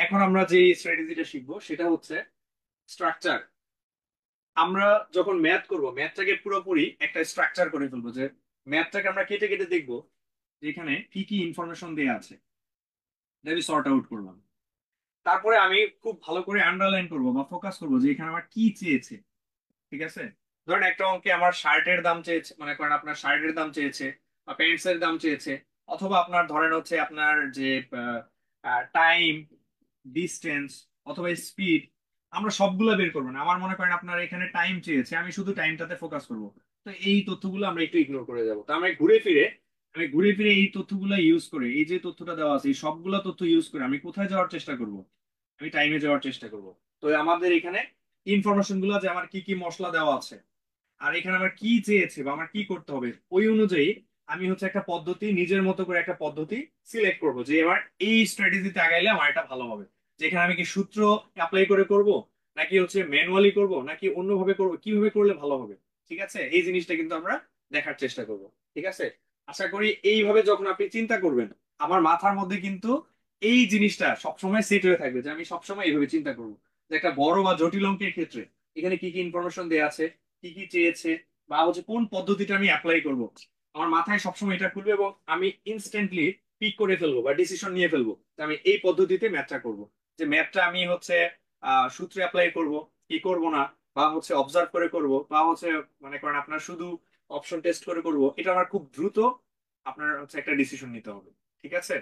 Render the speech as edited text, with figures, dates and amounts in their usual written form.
এখন আমরা যে স্ট্র্যাটেজিটা শিখবো সেটা হচ্ছে স্ট্রাকচার। আমরা যখন ম্যাথ করব, ম্যাথটাকে পুরোপুরি একটা স্ট্রাকচার করে ফেলবো, যে ম্যাথটাকে আমরা কেটে কেটে দেখবো যে এখানে কি কি ইনফরমেশন দেওয়া আছে, আমি সর্ট আউট করলাম। তারপরে আমি খুব ভালো করে আন্ডারলাইন করব বা ফোকাস করবো যে এখানে আমার কি চেয়েছে। ঠিক আছে, ধরেন একটা অঙ্কে আমার শার্টের দাম চেয়েছে, মনে করেন আপনার শার্টের দাম চেয়েছে বা প্যান্টস এর দাম চেয়েছে, অথবা আপনার ধরেন হচ্ছে আপনার যে টাইম, ডিস্টেন্স অথবা স্পিড, আমরা সবগুলো বের করবো না। আমার মনে করেন আপনার এখানে টাইম চেয়েছে, আমি শুধু টাইমটাতে ফোকাস করব। তো এই তথ্যগুলো আমরা একটু ইগনোর করে যাবো। তো আমি ঘুরে ফিরে এই তথ্যগুলো ইউজ করে, এই যে তথ্যটা দেওয়া আছে এই সবগুলা তথ্য ইউজ করে আমি কোথায় যাওয়ার চেষ্টা করব? আমি টাইমে যাওয়ার চেষ্টা করব। তো আমাদের এখানে ইনফরমেশন গুলো, যে আমার কি কি মশলা দেওয়া আছে আর এখানে আমার কি চেয়েছে বা আমার কি করতে হবে, ওই অনুযায়ী আমি হচ্ছে একটা পদ্ধতি, নিজের মতো করে একটা পদ্ধতি সিলেক্ট করব, যে আমার এই স্ট্র্যাটেজিতে আগাইলে আমার এটা ভালো হবে। যেখানে আমি কি সূত্র অ্যাপ্লাই করে করব, নাকি হচ্ছে ম্যানুয়ালি করব, নাকি অন্যভাবে করব, কিভাবে করলে ভালো হবে। ঠিক আছে, এই জিনিসটা কিন্তু আমরা দেখার চেষ্টা করব। ঠিক আছে, আশা করি এইভাবে যখন আপনি চিন্তা করবেন, আমার মাথার মধ্যে কিন্তু এই জিনিসটা সবসময় সেট হয়ে থাকবে, যে আমি সবসময় এইভাবে চিন্তা করবো যে একটা বড় বা জটিল অঙ্কের ক্ষেত্রে এখানে কি কি ইনফরমেশন দেওয়া আছে, কি কি চেয়েছে, বা হচ্ছে কোন পদ্ধতিটা আমি অ্যাপ্লাই করব। আমার মাথায় সবসময় এটা খুলবে এবং আমি ইনস্ট্যান্টলি পিক করে ফেলবো বা ডিসিশন নিয়ে ফেলবো যে আমি এই পদ্ধতিতে ম্যাথটা করব। যে ম্যাথটা আমি হচ্ছে সূত্রে অ্যাপ্লাই করব কি করব না, বা হচ্ছে অবজার্ভ করে করব, বা হচ্ছে মনে করেন আপনার শুধু অপশন টেস্ট করে করব, এটা আমার খুব দ্রুত আপনার হচ্ছে একটা ডিসিশন নিতে হবে। ঠিক আছে।